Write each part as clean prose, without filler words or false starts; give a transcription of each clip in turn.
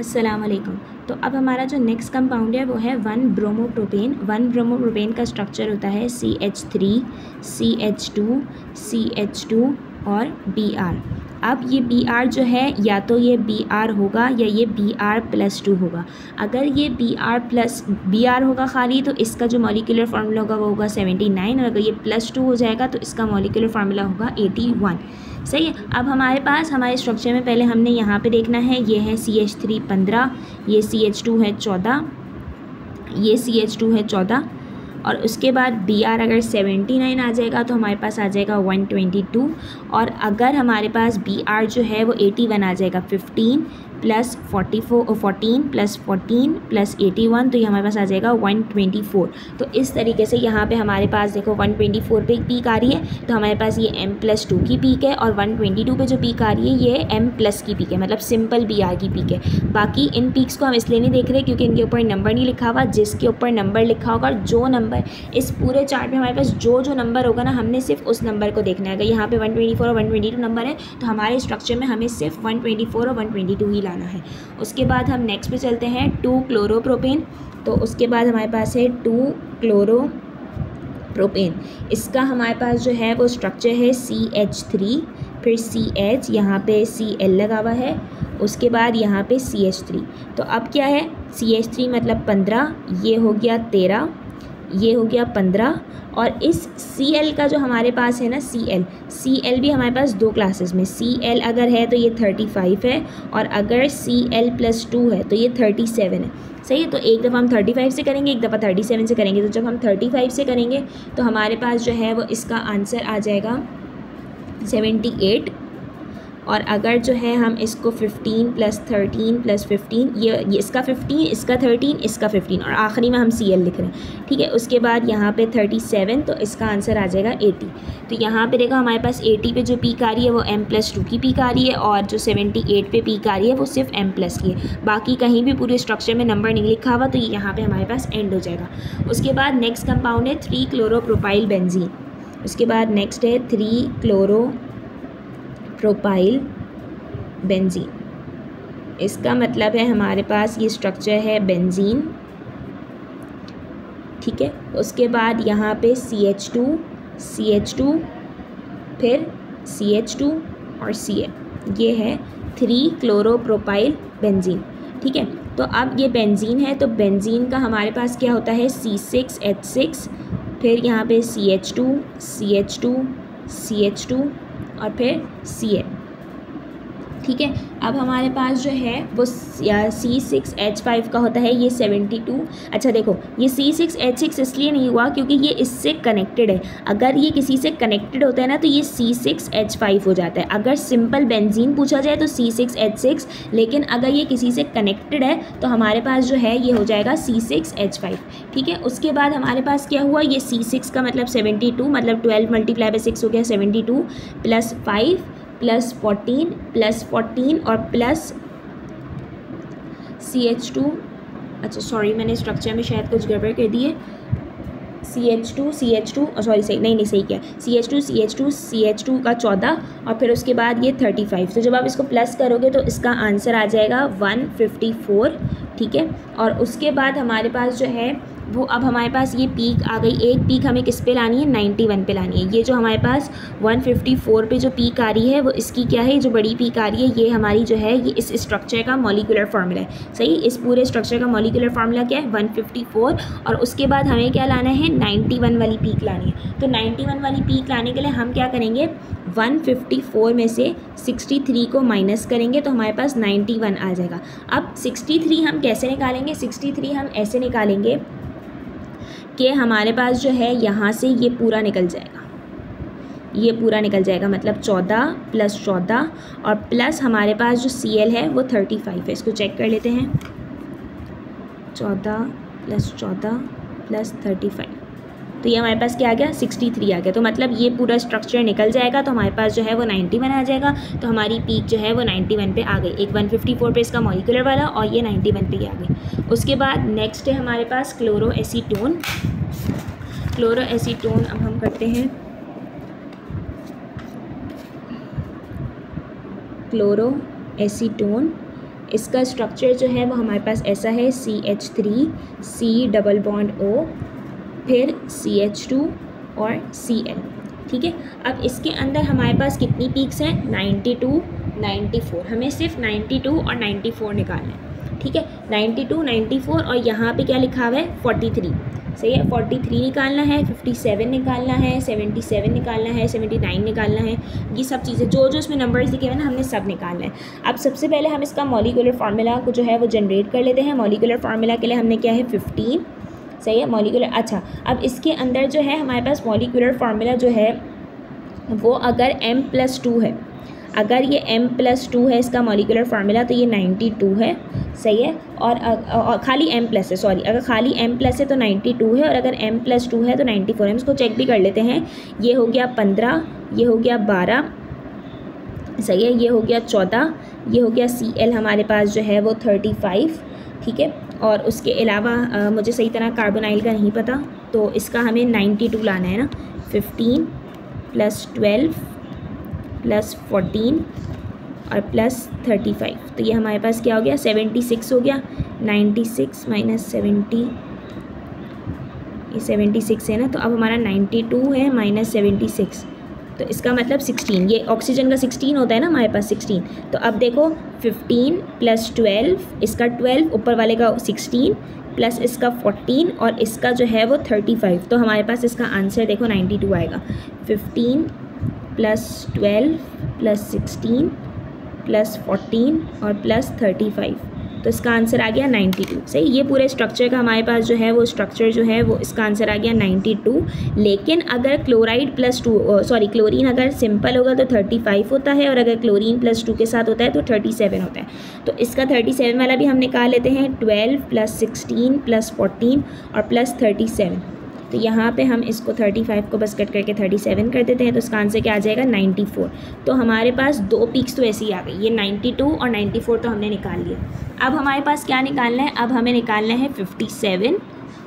अस्सलाम वालेकुम। तो अब हमारा जो नेक्स्ट कंपाउंड है वो है 1 ब्रोमोप्रोपेन। 1 ब्रोमोप्रोपेन का स्ट्रक्चर होता है CH3, CH2, CH2 और Br। अब ये Br जो है या तो ये Br होगा या ये Br+2 होगा। अगर ये Br होगा खाली तो इसका जो मॉलिक्यूलर फार्मूला होगा वो होगा 79, और अगर ये +2 हो जाएगा तो इसका मॉलिक्यूलर फार्मूला होगा 81। सही है। अब हमारे पास हमारे स्ट्रक्चर में पहले हमने यहाँ पे देखना है, ये है CH3 15, ये CH2 है 14, ये CH2 है 14, और उसके बाद Br अगर 79 आ जाएगा तो हमारे पास आ जाएगा 122, और अगर हमारे पास Br जो है वो 81 आ जाएगा 15 + 14 + 14 + 81, तो ये हमारे पास आ जाएगा 124। तो इस तरीके से यहाँ पे हमारे पास देखो 124 पे एक पीक आ रही है तो हमारे पास ये M+2 की पीक है, और 122 पे जो पीक आ रही है ये M+ की पीक है, मतलब सिंपल Br की पीक है। बाकी इन पीक्स को हम इसलिए नहीं देख रहे क्योंकि इनके ऊपर नंबर नहीं लिखा हुआ। जिसके ऊपर नंबर लिखा होगा, जो नंबर इस पूरे चार्ट में हमारे पास जो नंबर होगा ना, हमने सिर्फ उस नंबर को देखना है। अगर यहाँ पे 124 और 122 नंबर है तो हमारे स्ट्रक्चर में हमें सिर्फ 124 और 122 ही लाना है। उसके बाद हम नेक्स्ट पे चलते हैं 2-क्लोरोप्रोपेन। तो उसके बाद हमारे पास है 2-क्लोरोप्रोपेन। इसका हमारे पास जो है वो स्ट्रक्चर है CH3, फिर CH, यहाँ पे Cl लगा हुआ है, उसके बाद यहाँ पे CH3। तो अब क्या है, CH3 मतलब 15, ये हो गया 13, ये हो गया 15, और इस Cl का जो हमारे पास है ना Cl भी हमारे पास दो क्लासेस में, Cl अगर है तो ये 35 है, और अगर Cl+2 है तो ये 37 है। सही है। तो एक दफ़ा हम 35 से करेंगे, एक दफ़ा 37 से करेंगे। तो जब हम 35 से करेंगे तो हमारे पास जो है वो इसका आंसर आ जाएगा 78, और अगर जो है हम इसको 15 + 13 + 15, ये इसका 15, इसका 13, इसका 15, और आखिरी में हम Cl लिख रहे हैं। ठीक है। उसके बाद यहाँ पे 37, तो इसका आंसर आ जाएगा 80। तो यहाँ पे देखो हमारे पास 80 पे जो पीक आ रही है वो M+2 की पीक आ रही है, और जो 78 पे पीक आ रही है वो सिर्फ M+ की है। बाकी कहीं भी पूरे स्ट्रक्चर में नंबर नहीं लिखा हुआ, तो ये यहाँ पर हमारे पास एंड हो जाएगा। उसके बाद नेक्स्ट कंपाउंड है 3-क्लोरोप्रोपाइल बेंजीन। उसके बाद नेक्स्ट है 3-क्लोरोप्रोपाइल बेंजीन। इसका मतलब है हमारे पास ये स्ट्रक्चर है बेंजीन। ठीक है। उसके बाद यहाँ पे CH2, फिर CH2 और Cl, ये है 3-क्लोरोप्रोपाइल बेंजीन। ठीक है। तो अब ये बेंजीन है, तो बेंजीन का हमारे पास क्या होता है C6H6, फिर यहाँ पे CH2, और फिर Cl। ठीक है। अब हमारे पास जो है वो C6H5 का होता है ये 72। अच्छा देखो, ये C6H6 इसलिए नहीं हुआ क्योंकि ये इससे कनेक्टेड है। अगर ये किसी से कनेक्टेड होता है ना तो ये C6H5 हो जाता है। अगर सिंपल बेंजीन पूछा जाए तो C6H6, लेकिन अगर ये किसी से कनेक्टेड है तो हमारे पास जो है ये हो जाएगा C6H5। ठीक है। उसके बाद हमारे पास क्या हुआ, ये C6 का मतलब 72, मतलब 12 × 6 हो गया 72, + 5 + 14 और प्लस CH2। अच्छा सॉरी, मैंने स्ट्रक्चर में शायद कुछ गड़बड़ कर दी है। CH2 सॉरी सही नहीं सही किया, CH2 का 14, और फिर उसके बाद ये 35। तो जब आप इसको प्लस करोगे तो इसका आंसर आ जाएगा 154। ठीक है। और उसके बाद हमारे पास जो है वो अब हमारे पास ये पीक आ गई। एक पीक हमें किस पे लानी है, 91 पे लानी है। ये जो हमारे पास 154 पे जो पीक आ रही है वो इसकी क्या है, जो बड़ी पीक आ रही है ये हमारी जो है ये इस स्ट्रक्चर का मॉलिक्यूलर फार्मूला है। सही। इस पूरे स्ट्रक्चर का मॉलिक्यूलर फार्मूला क्या है, 154, और उसके बाद हमें क्या लाना है, 91 वाली पीक लानी है। तो 91 वाली पीक लाने के लिए हम क्या करेंगे, 154 में से 63 को माइनस करेंगे तो हमारे पास 91 आ जाएगा। अब 63 हम कैसे निकालेंगे, 63 हम ऐसे निकालेंगे कि हमारे पास जो है यहाँ से ये पूरा निकल जाएगा, मतलब 14 + 14 और प्लस हमारे पास जो Cl है वो 35 है। इसको चेक कर लेते हैं, 14 + 14 + 35, तो ये हमारे पास क्या आ गया, 63 आ गया। तो मतलब ये पूरा स्ट्रक्चर निकल जाएगा तो हमारे पास जो है वो 91 आ जाएगा। तो हमारी पीक जो है वो 91 पे आ गई। एक 154 पे इसका मॉलिक्यूलर वाला, और ये 91 पे आ गई। उसके बाद नेक्स्ट है हमारे पास क्लोरोएसीटोन। अब हम करते हैं क्लोरोएसीटोन। इसका स्ट्रक्चर जो है वो हमारे पास ऐसा है, CH3 C double bond O, फिर CH2 और Cl, ठीक है। अब इसके अंदर हमारे पास कितनी पीक्स हैं, 92, 94, हमें सिर्फ 92 और 94 निकालना है, ठीक है। 92, 94 और यहाँ पे क्या लिखा हुआ है, 43, सही है। 43 निकालना है, 57 निकालना है, 77 निकालना है, 79 निकालना है, ये सब चीज़ें जो जो इसमें नंबर्स दिखे हुए ना हमने सब निकालना है। अब सबसे पहले हम इसका मॉलिक्यूलर फार्मूला को जो है वो जनरेट कर लेते हैं। मॉलिक्यूलर फार्मूला के लिए हमने क्या है, 15, सही है। मॉलिक्यूलर, अच्छा, अब इसके अंदर जो है हमारे पास मॉलिक्यूलर फार्मूला जो है वो अगर M+2 है, अगर ये M+2 है इसका मॉलिक्यूलर फार्मूला, तो ये 92 है, सही है। और खाली M+ है, सॉरी, अगर खाली M+ है तो 92 है, और अगर M+2 है तो 94 है। हम इसको चेक भी कर लेते हैं। ये हो गया 15, ये हो गया 12, सही है, ये हो गया 14, ये हो गया Cl हमारे पास जो है वो 35, ठीक है। और उसके अलावा मुझे सही तरह कार्बोनाइल का नहीं पता, तो इसका हमें 92 लाना है ना। 15 + 12 + 14 और +35, तो ये हमारे पास क्या हो गया, 76 हो गया। 96 - 70, ये 76 है ना, तो अब हमारा 92 है -76, तो इसका मतलब 16, ये ऑक्सीजन का 16 होता है ना हमारे पास, 16। तो अब देखो 15 + 12, इसका 12, ऊपर वाले का 16 प्लस इसका 14 और इसका जो है वो 35, तो हमारे पास इसका आंसर देखो 92 आएगा। 15 + 12 + 16 + 14 और +35, तो इसका आंसर आ गया 92, सही। ये पूरे स्ट्रक्चर का हमारे पास जो है वो स्ट्रक्चर जो है वो इसका आंसर आ गया 92। लेकिन अगर क्लोराइड क्लोरीन अगर सिंपल होगा तो 35 होता है, और अगर क्लोरीन +2 के साथ होता है तो 37 होता है। तो इसका 37 वाला भी हम निकाल लेते हैं। 12 + 16 + 14 और +37, तो यहाँ पे हम इसको 35 को बस कट करके 37 कर देते हैं, तो इसका आंसर क्या आ जाएगा, 94। तो हमारे पास 2 पीक्स तो ऐसे ही आ गई, ये 92 और 94 तो हमने निकाल लिया। अब हमारे पास क्या निकालना है, अब हमें निकालना है 57,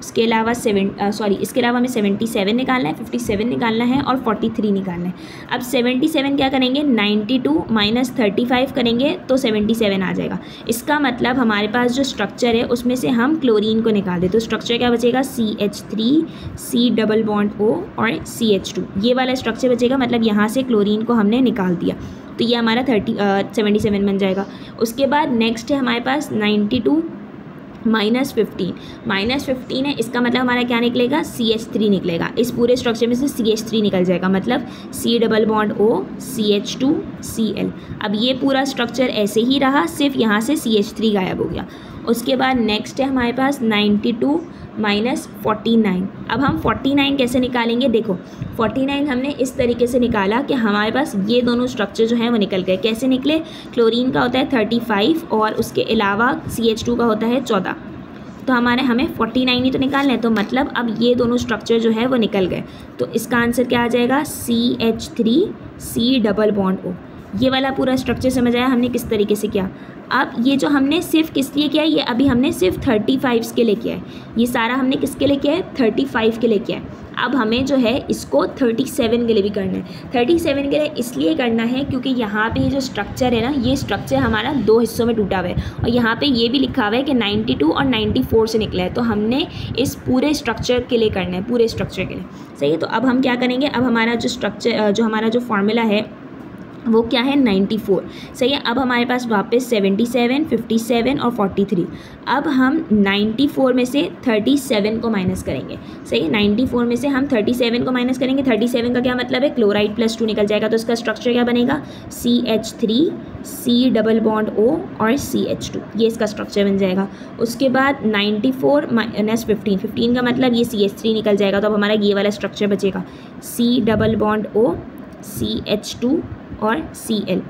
इसके अलावा इसके अलावा हमें 77 निकालना है, 57 निकालना है और 43 निकालना है। अब 77 क्या करेंगे, 92 - 35 करेंगे तो 77 आ जाएगा। इसका मतलब हमारे पास जो स्ट्रक्चर है उसमें से हम क्लोरीन को निकाल दें, तो स्ट्रक्चर क्या बचेगा, CH3 C double bond O और CH2, ये वाला स्ट्रक्चर बचेगा। मतलब यहाँ से क्लोरीन को हमने निकाल दिया, तो ये हमारा 77 बन जाएगा। उसके बाद नेक्स्ट है हमारे पास 92 -15 है, इसका मतलब हमारा क्या निकलेगा, CH3 निकलेगा। इस पूरे स्ट्रक्चर में से CH3 निकल जाएगा, मतलब C double bond O CH2 Cl। अब ये पूरा स्ट्रक्चर ऐसे ही रहा, सिर्फ यहाँ से CH3 गायब हो गया। उसके बाद नेक्स्ट है हमारे पास 92 - 49। अब हम 49 कैसे निकालेंगे, देखो 49 हमने इस तरीके से निकाला कि हमारे पास ये दोनों स्ट्रक्चर जो हैं वो निकल गए। कैसे निकले, क्लोरीन का होता है 35 और उसके अलावा CH2 का होता है 14, तो हमें 49 ही तो निकालना है, तो मतलब अब ये दोनों स्ट्रक्चर जो है वो निकल गए। तो इसका आंसर क्या आ जाएगा, CH3 C double bond O। ये वाला पूरा स्ट्रक्चर समझ आया हमने किस तरीके से किया। अब ये जो हमने सिर्फ किस लिए किया है, ये अभी हमने सिर्फ 35 के लिए किया है, ये सारा हमने किसके लिए किया है, 35 के लिए किया है। अब हमें जो है इसको 37 के लिए भी करना है। 37 के लिए इसलिए करना है क्योंकि यहाँ पे ये जो स्ट्रक्चर है ना, ये स्ट्रक्चर हमारा 2 हिस्सों में टूटा हुआ है, और यहाँ पे ये भी लिखा हुआ है कि 92 और 94 से निकला है, तो हमने इस पूरे स्ट्रक्चर के लिए करना है, पूरे स्ट्रक्चर के लिए, सही है। तो अब हम क्या करेंगे, अब हमारा जो स्ट्रक्चर हमारा जो फार्मूला है वो क्या है, 94, सही है। अब हमारे पास वापस 77, 57 और 43। अब हम 94 में से 37 को माइनस करेंगे, सही है। 94 में से हम 37 को माइनस करेंगे। 37 का क्या मतलब है, क्लोराइड +2 निकल जाएगा, तो इसका स्ट्रक्चर क्या बनेगा, CH3 C double bond O और CH2, ये इसका स्ट्रक्चर बन जाएगा। उसके बाद 94 - 15 का मतलब ये CH3 निकल जाएगा, तो अब हमारा ये वाला स्ट्रक्चर बचेगा, C double bond O CH2 और Cl।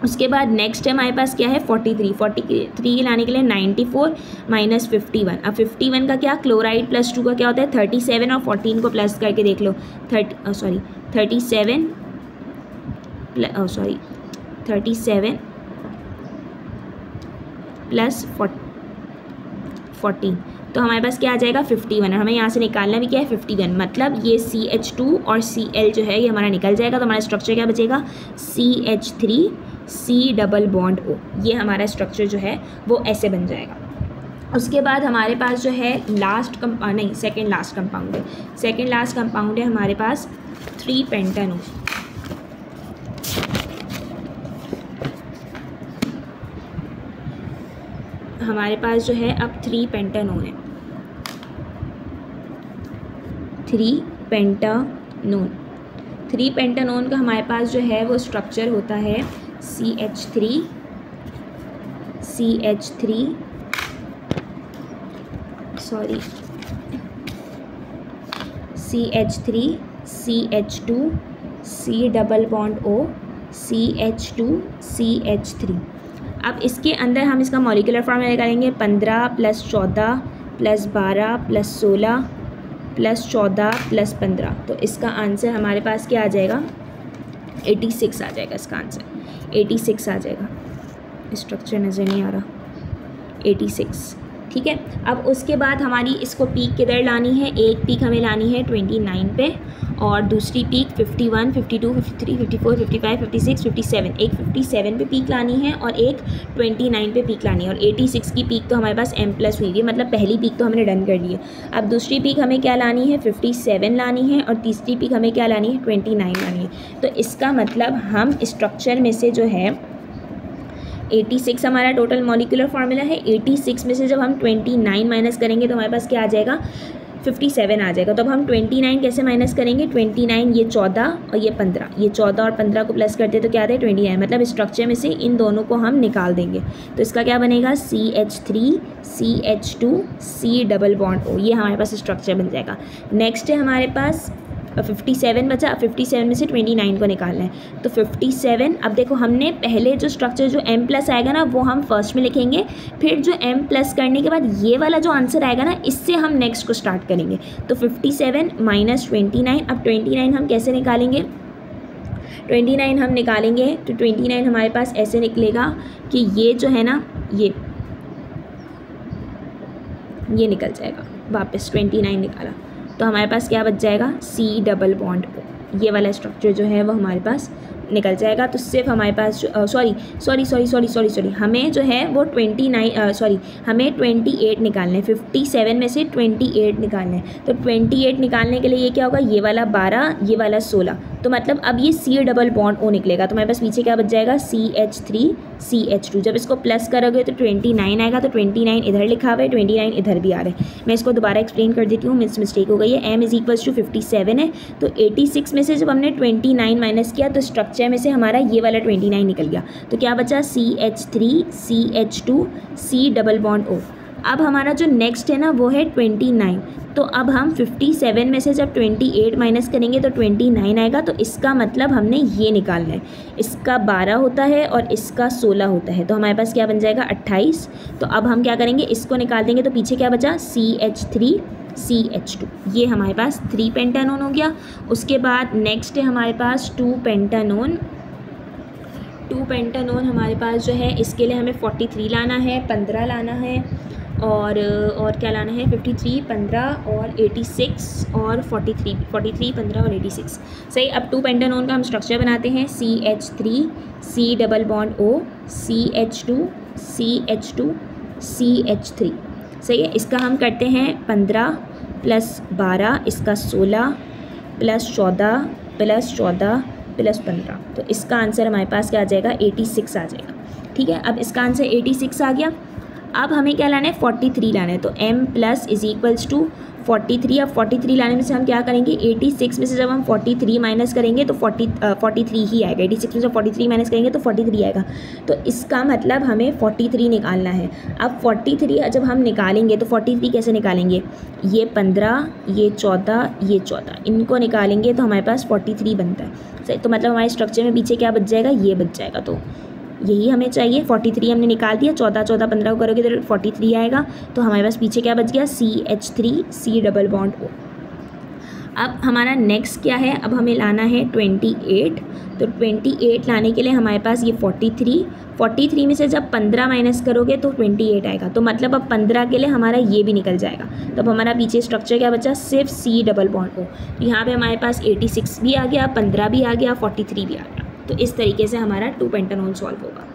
उसके बाद नेक्स्ट है हमारे पास क्या है, 43 लाने के लिए 94 - 51। अब 51 का क्या, क्लोराइड +2 का क्या होता है 37, और 14 को प्लस करके देख लो, 37 प्लस 14, तो हमारे पास क्या आ जाएगा 51, और हमें यहाँ से निकालना भी क्या है 51, मतलब ये CH2 और Cl जो है ये हमारा निकल जाएगा। तो हमारा स्ट्रक्चर क्या बचेगा, CH3 C double bond O। ये हमारा स्ट्रक्चर जो है वो ऐसे बन जाएगा। उसके बाद हमारे पास जो है सेकेंड लास्ट कंपाउंड है। सेकेंड लास्ट कंपाउंड है हमारे पास 3 पेंटानोन। हमारे पास जो है अब 3 पेंटानोन है। 3 पेंटानोन। 3 पेंटानोन का हमारे पास जो है वो स्ट्रक्चर होता है CH3 CH2 C double bond O CH2 CH3। अब इसके अंदर हम इसका मॉलिक्यूलर फॉर्मूला निकालेंगे 15 + 14 + 12 + 16 + 14 + 15। तो इसका आंसर हमारे पास क्या आ जाएगा? 86 आ जाएगा। इसका आंसर 86 आ जाएगा। स्ट्रक्चर नज़र नहीं आ रहा। 86, ठीक है। अब उसके बाद हमारी इसको पीक किधर लानी है? एक पीक हमें लानी है 29 पे, और दूसरी पीक 51, 52, 53, 54, 55, 56, 57। एक 57 पे पीक लानी है और एक 29 पे पीक लानी है। और 86 की पीक तो हमारे पास M+ हुई है, मतलब पहली पीक तो हमने डन कर ली है। अब दूसरी पीक हमें क्या लानी है? 57 लानी है, और तीसरी पीक हमें क्या लानी है? 29 लानी है। तो इसका मतलब हम स्ट्रक्चर में से जो है 86 हमारा टोटल मॉलिक्यूलर फार्मूला है। 86 में से जब हम 29 माइनस करेंगे तो हमारे पास क्या आ जाएगा? 57 आ जाएगा। तो अब हम 29 कैसे माइनस करेंगे? 29 ये 14 और ये 15, ये 14 और 15 को प्लस करते तो क्या आता है? 29। मतलब स्ट्रक्चर में से इन दोनों को हम निकाल देंगे। तो इसका क्या बनेगा? CH3 CH2 C double bond O। ये हमारे पास स्ट्रक्चर बन जाएगा। नेक्स्ट है हमारे पास 57 बचा। अब 57 में से 29 को निकालना है। तो 57, अब देखो हमने पहले जो स्ट्रक्चर जो M+ आएगा ना वो हम फर्स्ट में लिखेंगे, फिर जो M+ करने के बाद ये वाला जो आंसर आएगा ना इससे हम नेक्स्ट को स्टार्ट करेंगे। तो 57 - 29। अब 29 हम कैसे निकालेंगे? 29 हम निकालेंगे तो 29 हमारे पास ऐसे निकलेगा कि ये जो है ना ये निकल जाएगा वापस। 29 निकाला तो हमारे पास क्या बच जाएगा? C double bond O। ये वाला स्ट्रक्चर जो है वो हमारे पास निकल जाएगा। तो सिर्फ हमारे पास सॉरी हमें जो है वो हमें 28 निकालने हैं। 57 में से 28 निकालने हैं। तो 28 निकालने के लिए ये क्या होगा? ये वाला 12, ये वाला 16। तो मतलब अब ये C डबल बॉन्ड O निकलेगा। तो हमारे पास पीछे क्या बच जाएगा? CH3 CH2। जब इसको प्लस करोगे तो 29 आएगा। तो 29 इधर लिखा हुआ है, 29 इधर भी आ रहा है। मैं इसको दोबारा एक्सप्लेन कर देती हूँ, मिस्टेक हो गई है। M = 57 है। तो 86 में से जब हमने 29 माइनस किया तो स्ट्रक्चर में से हमारा ये वाला 29 निकल गया। तो क्या बचा? CH3 CH2 C double bond O। अब हमारा जो नेक्स्ट है ना वो है 29। तो अब हम 57 में से जब 28 माइनस करेंगे तो 29 आएगा। तो इसका मतलब हमने ये निकालना है। इसका 12 होता है और इसका 16 होता है। तो हमारे पास क्या बन जाएगा? 28। तो अब हम क्या करेंगे? इसको निकाल देंगे। तो पीछे क्या बचा? CH3 CH2। ये हमारे पास 3 पेंटानोन हो गया। उसके बाद नेक्स्ट है हमारे पास 2 पेंटानोन। 2 पेंटानोन हमारे पास जो है इसके लिए हमें 43 लाना है, 15 लाना है, और क्या लाना है? 53, 15 और 86 और 43, 15 और 86। सही। अब 2 पेंटानोन का हम स्ट्रक्चर बनाते हैं। CH3 C double bond O CH2 CH2 CH3। सही है। इसका हम करते हैं 15 + 12, इसका 16 + 14 + 14 + 15। तो इसका आंसर हमारे पास क्या आ जाएगा? 86 आ जाएगा। ठीक है। अब इसका आंसर 86 आ गया। अब हमें क्या लाना है? 43 लाना है। तो M+ = 43। अब 43 लाने में से हम क्या करेंगे? 86 में से जब हम 43 माइनस करेंगे तो 43 ही आएगा। 86 में से 43 माइनस करेंगे तो 43 आएगा। तो इसका मतलब हमें 43 निकालना है। अब 43 जब हम निकालेंगे तो 43 कैसे निकालेंगे? ये 15, ये 14, ये 14, इनको निकालेंगे तो हमारे पास 43 बनता है। सही। तो मतलब हमारे स्ट्रक्चर में पीछे क्या बच जाएगा? ये बच जाएगा। तो यही हमें चाहिए। 43 हमने निकाल दिया। 14 14 15 को करोगे तो 43 आएगा। तो हमारे पास पीछे क्या बच गया? CH3 C double bond O। अब हमारा नेक्स्ट क्या है? अब हमें लाना है 28। तो 28 लाने के लिए हमारे पास ये 43 में से जब 15 माइनस करोगे तो 28 आएगा। तो मतलब अब 15 के लिए हमारा ये भी निकल जाएगा। तो अब हमारा पीछे स्ट्रक्चर क्या बचा? सिर्फ C डबल बॉन्ड O। तो यहाँ पे हमारे पास 86 भी आ गया, 15 भी आ गया, 43 भी आ गया। तो इस तरीके से हमारा 2 पेंटानॉल सॉल्व होगा।